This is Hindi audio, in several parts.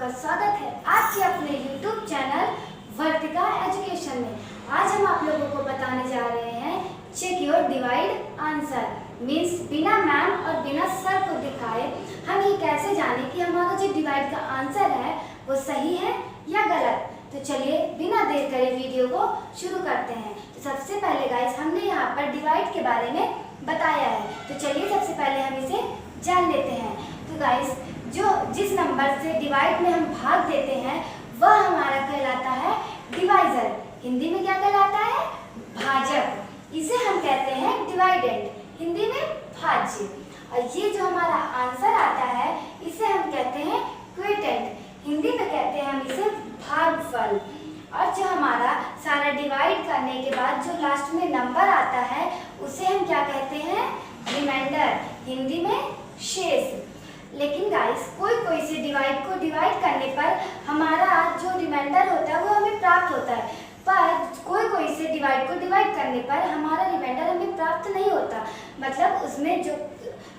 आपका स्वागत है आपके अपने YouTube चैनल वर्तिका एजुकेशन में। आज हम आप लोगों को बताने जा रहे हैं check your divide answer. Means बिना मैम और बिना सर को दिखाए हम ये कैसे जाने कि हमारा जो डिवाइड का आंसर है वो सही है या गलत। तो चलिए बिना देर करे वीडियो को शुरू करते हैं। तो सबसे पहले गाइस हमने यहाँ पर डिवाइड के बारे में बताया है, तो चलिए सबसे पहले हम इसे जान लेते हैं। तो गाइस जो जिस नंबर से डिवाइड में हम भाग देते हैं वह हमारा कहलाता है डिवाइजर। हिंदी में क्या कहलाता है? भाजक। इसे हम कहते हैं डिवाइडेंड, हिंदी में भाज्य। और ये जो हमारा आंसर आता है इसे हम कहते हैं क्विटेंट, हिंदी में कहते हैं हम इसे भागफल। और जो हमारा सारा डिवाइड करने के बाद जो लास्ट में नंबर आता है उसे हम क्या कहते हैं? रिमाइंडर, हिंदी में शेष। लेकिन गाइस कोई से डिवाइड को डिवाइड करने पर हमारा जो रिमाइंडर होता है वो हमें प्राप्त होता है, पर कोई से डिवाइड को डिवाइड करने पर हमारा रिमाइंडर हमें प्राप्त नहीं होता। मतलब उसमें जो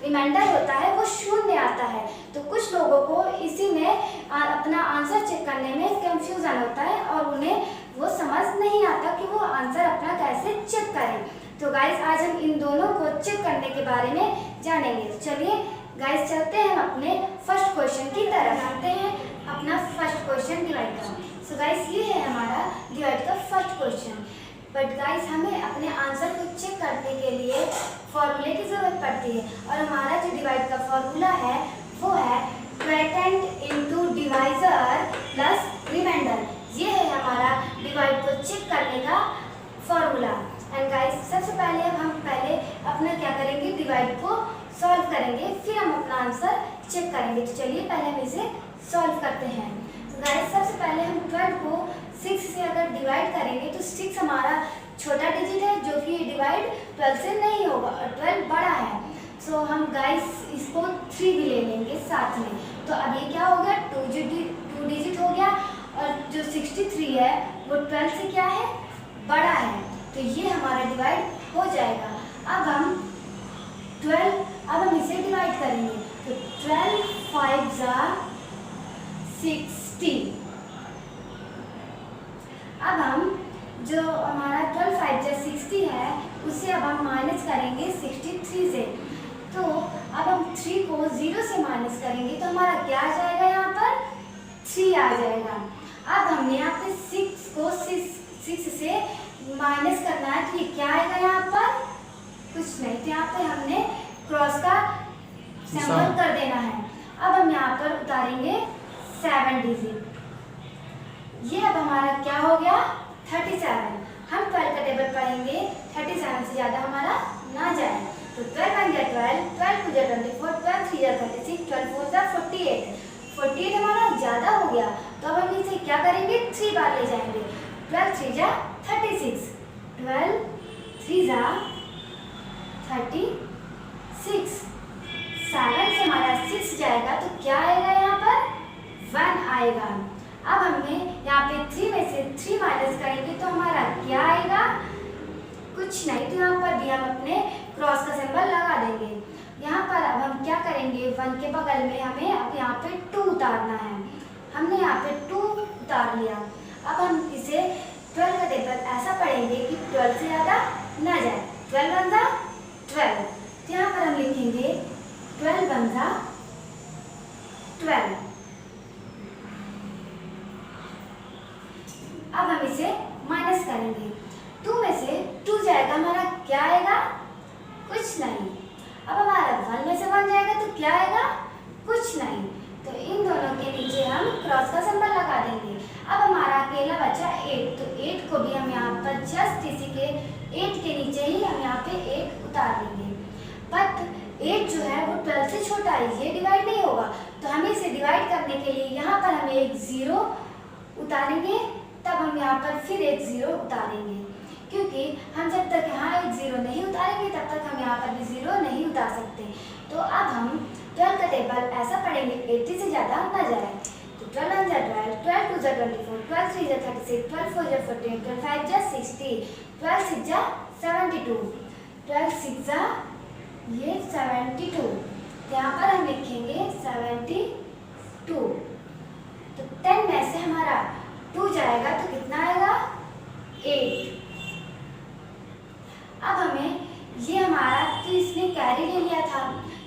रिमाइंडर होता है वो शून्य आता है। तो कुछ लोगों को इसी में अपना आंसर चेक करने में कंफ्यूजन होता है और उन्हें वो समझ नहीं आता कि वो आंसर अपना कैसे चेक करें। तो गाइस आज हम इन दोनों को चेक करने के बारे में जानेंगे। तो चलिए गाइस चलते हैं अपने फर्स्ट क्वेश्चन की तरफ। आते हैं अपना फर्स्ट क्वेश्चन डिवाइड का। सो गाइस ये है हमारा डिवाइड का फर्स्ट क्वेश्चन। बट गाइस हमें अपने आंसर को चेक करने के लिए फॉर्मूले की जरूरत पड़ती है, और हमारा जो डिवाइड का फॉर्मूला है वो है क्विटेंट इनटू डिवाइजर प्लस रिमाइंडर। ये है हमारा डिवाइड को चेक करने का फॉर्मूला। एंड गाइस सबसे पहले हम अपना क्या करेंगे? डिवाइड को सॉल्व करेंगे, फिर हम अपना आंसर चेक करेंगे। तो चलिए पहले हम इसे सॉल्व करते हैं। तो गाइस सबसे पहले हम 12 को 6 से अगर डिवाइड करेंगे तो 6 हमारा छोटा डिजिट है जो कि डिवाइड 12 से नहीं होगा और 12 बड़ा है। सो हम गाइस इसको 3 भी ले लेंगे साथ में। तो अब ये क्या हो गया? 2 डिजिट हो गया, और जो 63 है वो 12 से क्या है? बड़ा है। तो ये हमारा डिवाइड हो जाएगा। अब हम इसे डिवाइड करेंगे। तो 12 5 जा 60। अब हम जो हमारा 12 5 जा 60 है उसे अब हम माइनस करेंगे 63 से। तो अब हम 3 को 0 से माइनस करेंगे तो हमारा क्या आ जाएगा? यहाँ पर 3 आ जाएगा। अब हमने यहाँ पे 6 को 6 से माइनस करना है तो ये क्या आएगा? यहाँ पर कुछ नहीं, तो यहाँ पे हमने क्रॉस का सिंबल कर देना है। अब हम यहाँ पर उतारेंगे 7 डिजिट। ये अब हमारा क्या हो गया? 37। हम 12 का टेबल पढ़ेंगे, 37 से ज़्यादा हमारा ना जाए। तो 12 1 जा 12, 12 2 जा 24, 12 3 जा 36, 12 4 जा 48। 48 हमारा ज़्यादा हो गया, तो अब हम इसे क्या करेंगे? 3 बार ले जाएंगे। 12 3 जा 36, 12 3 जा 36। 7 से हमारा 6 जाएगा तो क्या आएगा? यहाँ पर 1 आएगा। अब हमने यहाँ पे 3 में से 3 माइनस करेंगे तो हमारा क्या आएगा? कुछ नहीं, तो यहाँ पर भी हम अपने क्रॉस का सिंबल लगा देंगे। यहाँ पर अब हम क्या करेंगे? 1 के बगल में हमें अब यहाँ पे 2 उतारना है। हमने यहाँ पे 2 उतार लिया। अब हम इसे 12 का टेबल ऐसा पढ़ेंगे कि 12 से ज़्यादा ना जाए। 12 1 जा 12, तो यहाँ पर हम लिखेंगे 12 1 जा 12। अब हम इसे माइनस करेंगे। 2 में से 2 जाएगा, हमारा क्या आएगा? कुछ नहीं। अब हमारा 1 में से 1 जाएगा तो क्या आएगा? कुछ नहीं। तो इन दोनों के नीचे हम क्रॉस का सिंबल लगा देंगे। अब हमारा अकेला बचा 8, तो 8 को भी हम यहाँ पर जस्ट इसी के 8 के नीचे ही हम यहाँ पे 8 उतार देंगे। बट 8 जो है वो 12 से छोटा है, ये डिवाइड नहीं होगा। तो हमें इसे डिवाइड करने के लिए यहाँ पर हमें एक 0 उतारेंगे, तब हम यहाँ पर फिर एक 0 उतारेंगे, क्योंकि हम जब तक यहाँ एक 0 नहीं उतारेंगे तब तक हम यहाँ पर भी 0 नहीं उतार सकते। तो अब हम 12 का टेबल ऐसा पढ़ेंगे 80 से ज़्यादा ना जाए। तो 12 1 जा 12, 12 2 जा 24, 12 3 जा 36, 12 4 जा 48, 12 5 जा 60, 12 6 जा 72, 12 6 जा ये 72। यहाँ पर हम लिखेंगे 72। तो 8। अब हमें ये हमारा, तो इसने कैरी ले लिया था,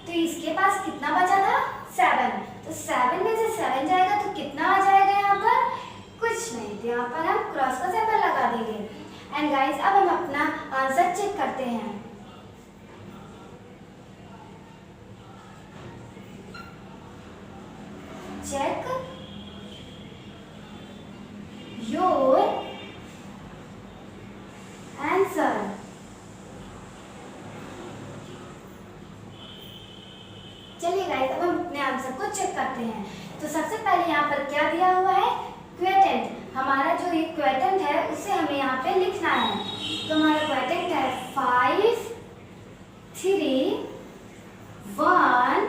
तो इसके पास कितना बचा था 7। तो 7 में से 7 जाएगा तो कितना आ जाएगा यहाँ पर, कुछ नहीं। तो यहाँ पर हम क्रॉस का सिंबल लगा देंगे। एंड गाइस अब हम अपना आंसर चेक करते हैं। Check your answer. चलिए गाइस अब हम अपने आंसर को चेक करते हैं। तो सबसे पहले यहाँ पर क्या दिया हुआ है, क्वेटेंट। हमारा जो ये क्वेटेंट है उसे हमें यहाँ पे लिखना है। तो हमारा क्वेटेंट है 5 3 1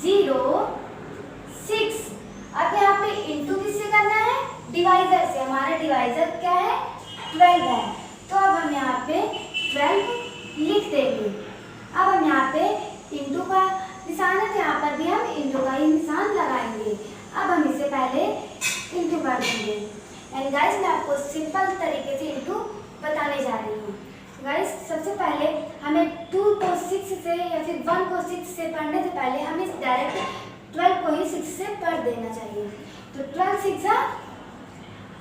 0 6। अब यहाँ पे इंटू किससे करना है, डिवाइजर से। हमारा डिवाइजर क्या है, 12 है। तो अब हम यहाँ पे 12 लिख देंगे। अब हम यहाँ पे इंटू का निशान है, तो यहाँ पर भी हम इंटू का ही निशान लगाएंगे। अब हम इसे पहले इंटू कर देंगे। एंड गाइस मैं आपको सिंपल तरीके से इंटू बताने जा रही हूँ। गाइस सबसे पहले हमें 2 को 6 से या फिर 1 को 6 से पढ़ने से पहले हमें डायरेक्ट 12 को ही 6 से पढ़ देना चाहिए। तो 12 6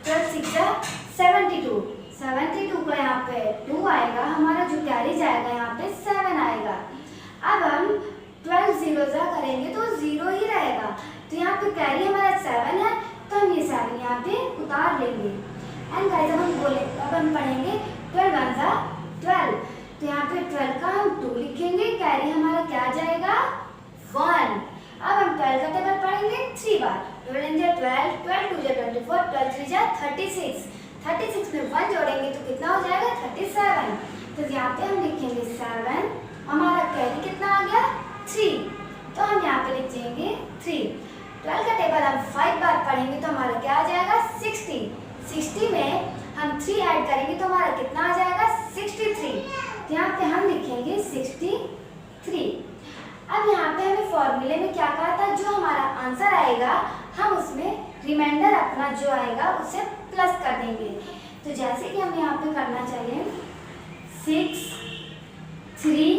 72। 72 को यहाँ पे 2 आएगा, हमारा जो कैरी जाएगा यहाँ पे 7 आएगा। अब हम 12 0 करेंगे तो 0 ही रहेगा। तो यहाँ पे कैरी हमारा 7 है, तो हम ये 7 यहाँ पे उतार लेंगे। एंड गाइस अब हम पढ़ेंगे 12 1 12। तो यहाँ पे 12 का हम 2 लिखेंगे, कैरी हमारा क्या जाएगा 1। अब हम 12 का टेबल पढ़ेंगे 3 बार। 12 12 12 2 24 12 3 36। 36 में 1 जोड़ेंगे तो कितना हो जाएगा 37। तो यहाँ पे हम लिखेंगे 7, हमारा कैरी कितना आ गया 3। तो हम यहाँ पे लिख देंगे 3। 12 का टेबल हम 5 बार पढ़ेंगे तो हमारा क्या आ जाएगा 60। 60 में हम 3 ऐड करेंगे तो हमारा कितना आ जाएगा 63। तो यहाँ पे हम लिखेंगे 63। अब यहाँ पे हमें फॉर्मूले में क्या कहा था, जो हमारा आंसर आएगा हम उसमें रिमाइंडर अपना जो आएगा उसे प्लस कर देंगे। तो जैसे कि हम यहाँ पे करना चाहिए 6 3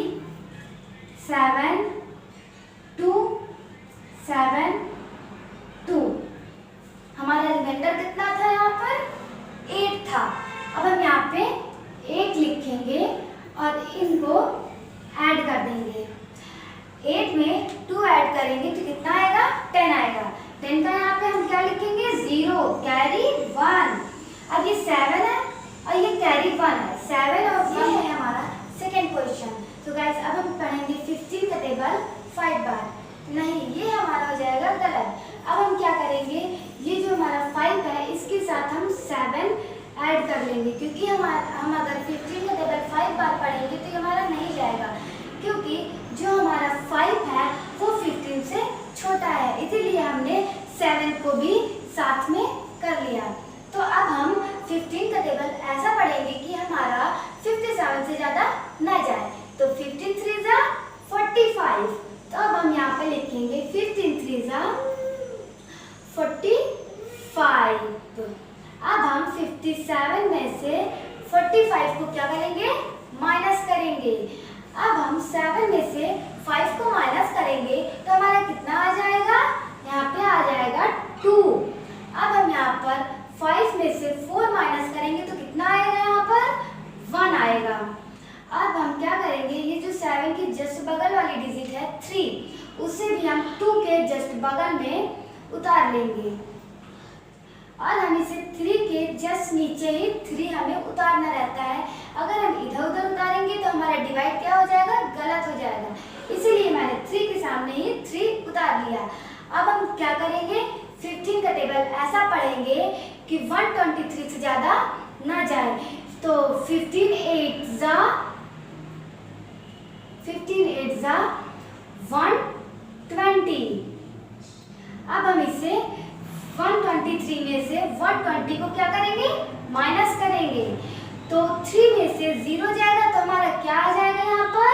7 2 7 2। हमारा रिमाइंडर कितना था यहाँ पर 8 था। अब हम यहाँ पे 8 लिखेंगे और इनको ऐड कर देंगे। 8 में 2 ऐड करेंगे तो कितना आएगा 10 आएगा। 10 का यहाँ पे हम क्या लिखेंगे 0, कैरी 1। अब ये 7 है और ये कैरी 1 है। 7 और 1 है हमारा सेकेंड क्वेश्चन। तो गाइस अब हम पढ़ेंगे 15 का टेबल 5 बार। नहीं, ये हमारा हो जाएगा गलत। अब हम क्या करेंगे, ये जो हमारा 5 है इसके साथ हम 7 ऐड कर लेंगे, क्योंकि हम अगर 15 का टेबल 5 बार पढ़ेंगे तो ये हमारा नहीं जाएगा, क्योंकि जो हमारा 5 है वो 15 से छोटा है, इसीलिए हमने 7 को भी साथ में कर लिया। तो अब हम 15 का टेबल ऐसा पढ़ेंगे कि हमारा 57 से ज़्यादा ना जाए। तो 15 3 45। तो अब हम यहाँ पे लिखेंगे 15 3 45। अब हम 57 में से 45 को क्या करेंगे, माइनस करेंगे। अब हम 7 में से 5 को माइनस करेंगे तो हमारा कितना आ जाएगा, यहाँ पे आ जाएगा 2। अब हम यहाँ पर 5 में से 4 माइनस करेंगे तो कितना आएगा, यहाँ पर 1 आएगा। अब हम क्या करेंगे, ये जो 7 की जस्ट बगल वाली डिजिट है 3, उसे भी हम 2 के जस्ट बगल में उतार लेंगे और हम इसे 3 के जस्ट नीचे ही 3 हमें उतारना रहता है। अगर हम इधर उधर उतारेंगे तो हमारा डिवाइड क्या हो जाएगा, गलत हो जाएगा, इसीलिए मैंने 3 के सामने ही 3 उतार लिया। अब हम क्या करेंगे, 15 का टेबल ऐसा पढ़ेंगे कि 123 से ज़्यादा ना जाए। तो 15 8 120। अब हम इसे 123 में से 120 को क्या करेंगे, माइनस करेंगे। तो 3 में से 0 जाएगा तो हमारा क्या आ जाएगा, यहाँ पर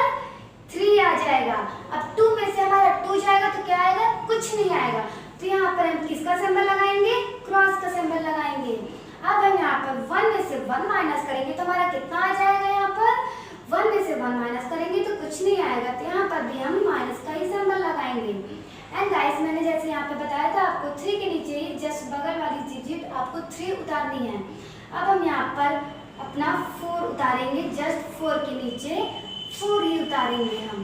3 आ जाएगा। अब 2 में से हमारा 2 जाएगा तो क्या आएगा, कुछ नहीं आएगा। तो यहाँ पर हम किसका सिंबल लगाएंगे, क्रॉस का सिंबल लगाएंगे। अब हम यहाँ पर 1 में से से 1 माइनस करेंगे तो हमारा कितना आ जाएगा, यहाँ पर 1 में से 1 माइनस करेंगे तो कुछ नहीं आएगा, तो यहाँ पर भी हम माइनस का ही सिंबल लगाएंगे। एंड गाइस, मैंने जैसे यहाँ पे बताया था आपको 3 के नीचे जस्ट बगल वाली डिजिट आपको 3 उतारनी है। अब हम यहाँ पर अपना 4 उतारेंगे, जस्ट 4 के नीचे 4 ही उतारेंगे हम,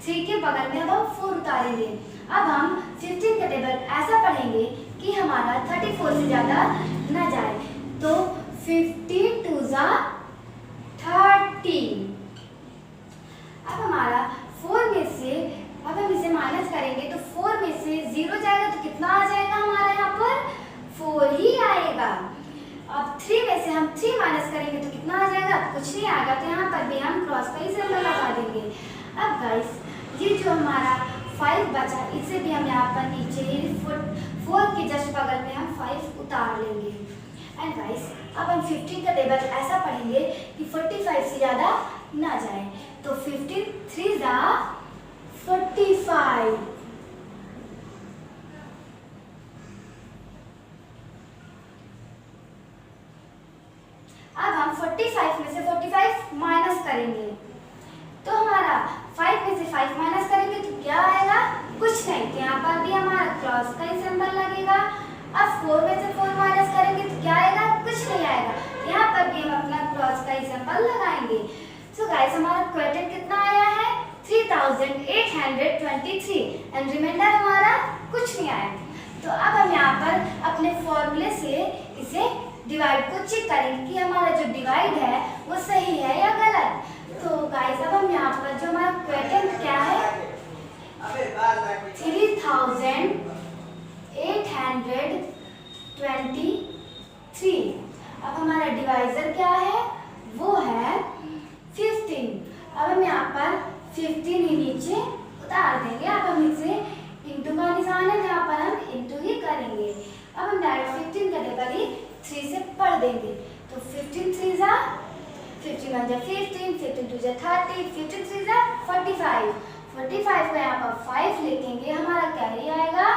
3 के बगल में अब हम 4 उतारेंगे। अब हम 15 का टेबल ऐसा पढ़ेंगे कि हमारा 34 से ज़्यादा ना जाए, तो 15 2 ज़ा 30। अब हमारा 4 में से, अब हम इसे माइनस करेंगे तो 4 में से 0 जाएगा तो कितना आ जाएगा, हमारा यहाँ पर 4 ही आएगा। अब 3 में से हम 3 माइनस करेंगे तो कितना आ जाएगा, कुछ नहीं आएगा, तो यहाँ पर भी हम क्रॉस का ही सिंबल लगा देंगे। अब गाइस, ये जो हमारा 5 बचा, इसे भी हम यहाँ पर नीचे ही 4 के जस्ट बगल में हम 5 उतार लेंगे। एंड गाइस, अब हम 15 का टेबल ऐसा पढ़ेंगे कि 45 से ज़्यादा ना जाए, तो 15 3 ज़ा 45। अब हम 45 में से 45 माइनस करेंगे, तो हमारा 5 में से 5 माइनस करेंगे तो क्या आएगा, कुछ नहीं, तो यहाँ पर भी हमारा क्रॉस का ही सिंबल लगेगा। अब 4 में से 4 माइनस करेंगे तो क्या आएगा, कुछ नहीं आएगा, यहाँ पर भी हम अपना क्रॉस का ही सिंबल लगाएंगे। सो गाइस, हमारा क्वेश्चन कितना आया है, 3823 एंड रिमाइंडर हमारा कुछ नहीं आया। तो अब हम यहाँ पर अपने फॉर्मूले से इसे डिवाइड को चेक करेंगे कि हमारा जो डिवाइड है वो सही है या गलत। तो गाइस, अब हम यहाँ पर जो हमारा क्वेश्चन क्या है, 3823। अब हमारा डिवाइजर क्या है, वो है 15। अब हम यहाँ पर 15 ही नीचे उतार देंगे। अब हम इसे इंटू का निशान है, जहाँ पर हम इंटू ही करेंगे। अब हम डायरेक्ट 15 का टेबल ही 3 से पढ़ देंगे, तो 15 3 ज़ा 51 ज़ा 15, 15 2 ज़ा 30, 15 3 ज़ा 45। 45 का यहाँ पर 5 लिखेंगे, हमारा क्या ही आएगा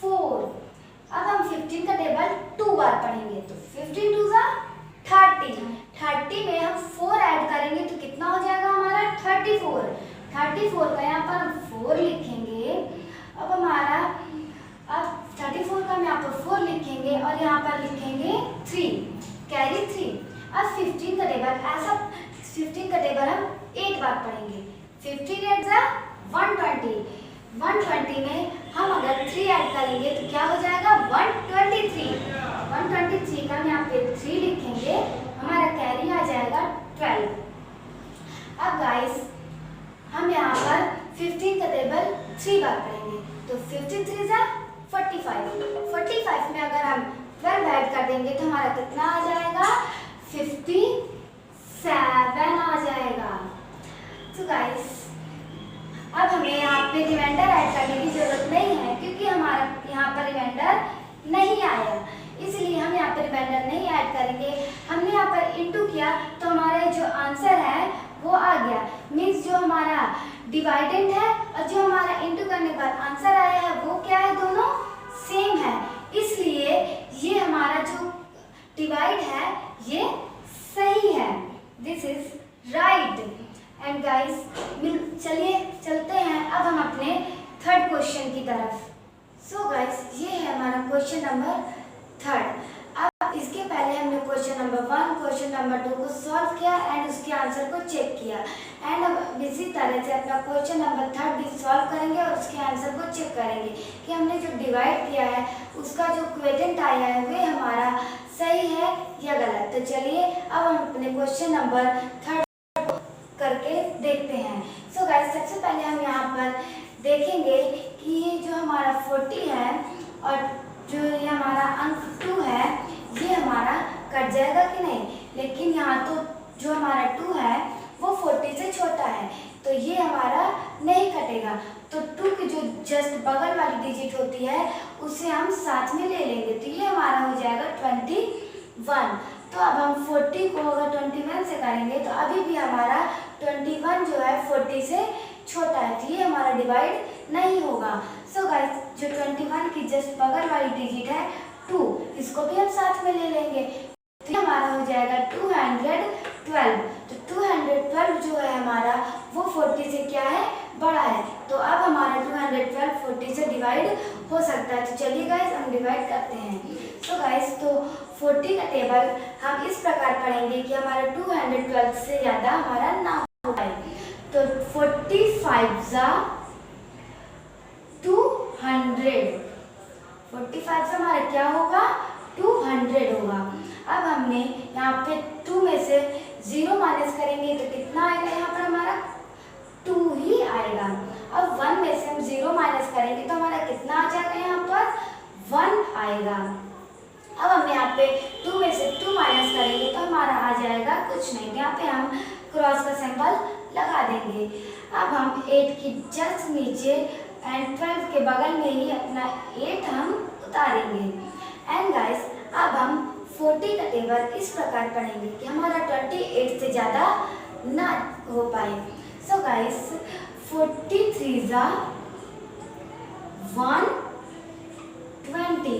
4। अब हम 15 का टेबल 2 बार पढ़ेंगे, तो 15 2 ज़ा 30। 30 में हम 4 ऐड करेंगे तो कितना हो जाएगा हमारा 34। 34 का यहाँ पर हम 4 लिखेंगे। अब हमारा, अब 34 का हम यहाँ पर 4 लिखेंगे और यहाँ पर लिखेंगे 3, कैरी 3। अब 15 का टेबल ऐसा, 15 का टेबल हम 8 बार पढ़ेंगे। 15 8 ज़ा 120। 120 में हम अगर 3 ऐड करेंगे तो क्या हो जाएगा 123। 123 का हम यहाँ पे 3 लिखेंगे, हमारा कैरी आ जाएगा 12। अब गाइस, हम यहाँ पर 15 का टेबल 3 बार पढ़ेंगे, तो 15 3 ज़ा 45। 45 में अगर हम 12 ऐड कर देंगे तो हमारा कितना आ जाएगा 57 आ जाएगा। तो गाइस, अब हमें यहाँ पे रिमाइंडर ऐड करने की जरूरत नहीं है, क्योंकि हमारा यहाँ पर रिमाइंडर नहीं आया, इसलिए हम यहाँ पर रिमाइंडर नहीं ऐड करेंगे। हमने यहाँ पर इंटू किया तो हमारा जो आंसर है वो आ गया, मीन्स जो हमारा डिवाइडेंड है और जो हमारा इंटू करने के बाद आंसर आया है वो क्या है, दोनों सेम है, इसलिए ये हमारा जो डिवाइड है ये सही है, this is right. And guys, चलिए चलते हैं अब हम अपने थर्ड क्वेश्चन की तरफ। सो गाइस, ये है हमारा क्वेश्चन नंबर 3। अब इसके पहले हमने क्वेश्चन नंबर 1, क्वेश्चन नंबर 2 को सॉल्व किया एंड उसके आंसर को चेक किया, एंड अब इसी तरह से अपना क्वेश्चन नंबर 3 भी सॉल्व करेंगे और उसके आंसर को चेक करेंगे कि हमने जो डिवाइड किया है उसका जो क्वेश्चन आया है वे हमारा सही है या गलत। तो चलिए अब हम अपने क्वेश्चन नंबर 3 करके देखते हैं। सो गाइस, सबसे पहले हम यहाँ पर देखेंगे कि ये जो हमारा 40 है और जो ये हमारा अंक 2 है ये हमारा कट जाएगा कि नहीं, लेकिन यहाँ तो जो हमारा 2 है वो 40 से छोटा है, तो ये हमारा नहीं कटेगा। तो 2 की जो जस्ट बगल वाली डिजिट होती है उसे हम साथ में ले लेंगे, तो ये हमारा हो जाएगा 21। तो अब हम 40 को अगर 21 से करेंगे तो अभी भी हमारा 21 जो है 40 से छोटा है, तो ये हमारा डिवाइड नहीं होगा। सो गाइस, जो 21 की जस्ट बगल वाली डिजिट है 2, इसको भी हम साथ में ले लेंगे, तो हमारा हमारा हो जाएगा 212। तो 212 जो है हमारा वो 40 से क्या है, बड़ा है। तो अब हमारा 212 40 से डिवाइड हो सकता है। तो चलिए गाइस हम डिवाइड करते हैं। सो गाइस तो 40 का टेबल हम इस प्रकार पढ़ेंगे कि हमारा 212 से ज़्यादा हमारा ना हो पाए। तो 45 से हमारा क्या होगा, 200 होगा। अब हमने यहाँ पे 2 में से 0 माइनस करेंगे तो कितना आएगा, यहाँ पर हमारा 2 ही आएगा। अब 1 में से हम 0 माइनस करेंगे तो हमारा कितना आ जाएगा, यहाँ पर 1 आएगा। अब हम यहाँ पे 2 में से 2 माइनस करेंगे तो हमारा आ जाएगा कुछ नहीं। यहाँ पे हम क्रॉस का सिंबल लगा देंगे। अब हम 8 की जस्ट नीचे एंड 12 के बगल में ही अपना 8 हम उतारेंगे। एंड गाइस अब हम 40 का टेबल इस प्रकार पढ़ेंगे कि हमारा 28 से ज़्यादा ना हो पाए। सो गाइस 43 ज़ा 120,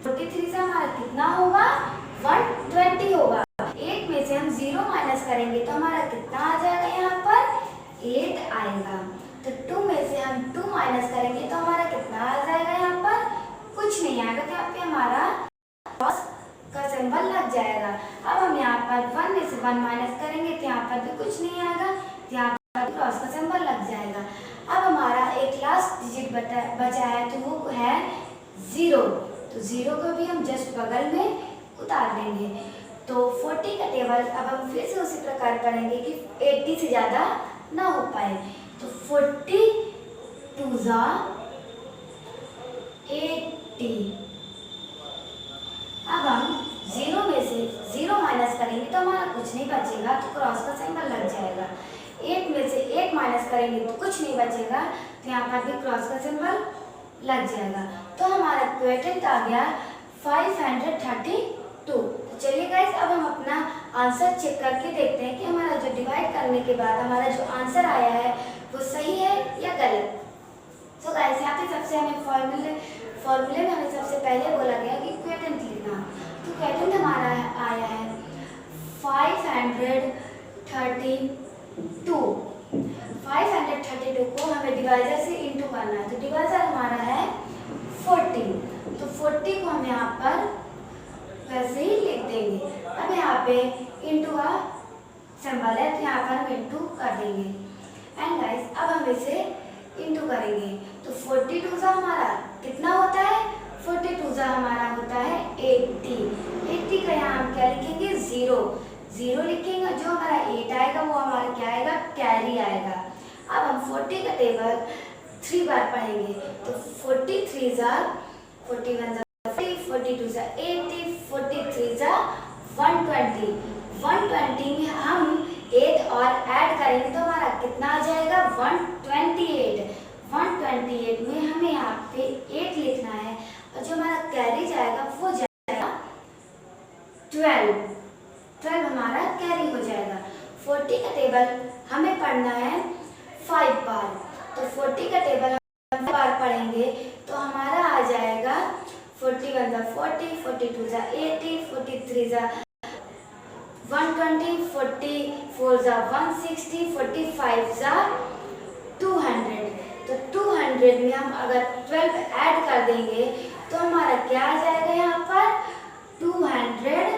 43 से हमारा कितना होगा, 120 होगा। 8 में से हम 0 माइनस करेंगे तो हमारा कितना आ जाएगा, यहाँ पर 8 आएगा। तो 2 में से हम 2 माइनस करेंगे तो हमारा कितना आ जाएगा, यहाँ पर कुछ नहीं आएगा। तो यहाँ पे हमारा क्रॉस का सिंबल लग जाएगा। अब हम यहाँ पर 1 में से 1 माइनस करेंगे तो यहाँ पर भी कुछ नहीं आएगा, तो यहाँ पर क्रॉस का सिंबल लग जाएगा। अब हमारा एक लास्ट डिजिट बचा है तो वो है 0। तो 0 को भी हम जस्ट बगल में उतार देंगे। तो 40 का टेबल अब हम फिर से उसी प्रकार पढ़ेंगे कि 80 से ज़्यादा ना हो पाए। तो 42 ज़ा 80। अब हम 0 में से 0 माइनस करेंगे तो हमारा कुछ नहीं बचेगा, तो क्रॉस का सिंबल लग जाएगा। 8 में से 8 माइनस करेंगे तो कुछ नहीं बचेगा, तो यहाँ पर भी क्रॉस का सिंबल लग जाएगा। तो हमारा क्वेश्चन आ गया 532। तो चलिए गाइस अब हम अपना आंसर चेक करके देखते हैं कि हमारा जो डिवाइड करने के बाद हमारा जो आंसर आया है वो सही है या गलत। तो गाइस यहाँ पे सबसे हमें फॉर्मूले में हमें सबसे पहले बोला गया कि क्वेश्चन लिखना। तो क्वेश्चन हमारा आया है 532 को हमें डिवाइजर से इंटू करना है। तो डिवाइजर हमारा है 40। तो 40 को हम यहाँ पर वैसे ही लिख देंगे। अब यहाँ पे इंटू का सिंबल है तो यहाँ पर हम इंटू कर देंगे। एंड गाइस अब हम इसे इंटू करेंगे तो 42 सा हमारा कितना होता है, 42 सा हमारा होता है 80 का यहाँ हम क्या लिखेंगे, 0 लिखेंगे। जो हमारा 8 आएगा वो हमारा क्या आएगा, कैरी आएगा। अब हम 40 का टेबल 3 बार पढ़ेंगे। तो 43 सा 41 सा 42 सा 80, 43 सा 120। 120 में हम 8 और ऐड करेंगे तो हमारा कितना आ जाएगा, 128। 128 में हमें यहाँ पे 8 लिखना है और जो हमारा कैरी जाएगा वो जाएगा 12 हमारा कैरी हो जाएगा। 40 का टेबल हमें पढ़ना है 5 बार। तो 40 का टेबल हम 5 बार पढ़ेंगे तो हमारा आ जाएगा 41 सा 40, 42 सा 80, 43 सा 120, 44 सा 160, 45 सा 200। तो 200 में हम अगर 12 ऐड कर देंगे तो हमारा क्या आ जाएगा, यहाँ पर 212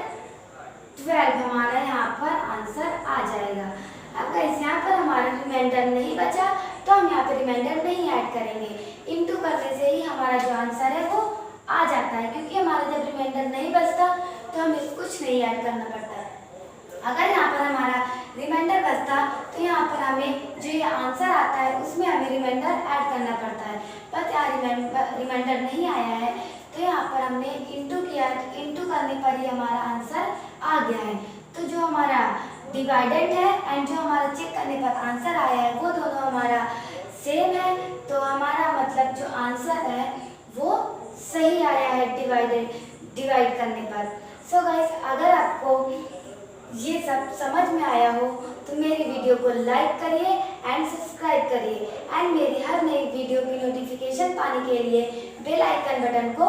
हमारा यहाँ पर आंसर आ जाएगा। अब गाइस यहाँ पर हमारा रिमाइंडर नहीं बचा तो हम यहाँ पर रिमाइंडर नहीं ऐड करेंगे। इंटू करने से ही हमारा जो आंसर है वो आ जाता है, क्योंकि हमारा जब रिमाइंडर नहीं बचता तो हमें कुछ नहीं ऐड करना पड़ता है। अगर यहाँ पर हमारा रिमाइंडर बचता तो यहाँ पर हमें जो ये आंसर आता है उसमें हमें रिमाइंडर ऐड करना पड़ता है। बट यहाँ रिमाइंडर नहीं आया है तो यहाँ पर हमने इंटू किया, इंटू करने पर ही हमारा आंसर आ गया है। तो जो हमारा डिवाइडेड है एंड जो हमारा चेक करने पर आंसर आया है वो दोनों हमारा सेम है। तो हमारा मतलब जो आंसर है वो सही आया है डिवाइड करने पर। सो गाइस अगर आपको ये सब समझ में आया हो तो मेरी वीडियो को लाइक करिए एंड सब्सक्राइब करिए एंड मेरी हर नई वीडियो की नोटिफिकेशन पाने के लिए बेल आइकन बटन को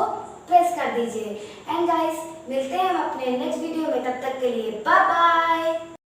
प्रेस कर दीजिए। एंड गाइस, मिलते हैं हम अपने नेक्स्ट वीडियो में, तब तक के लिए बाय बाय।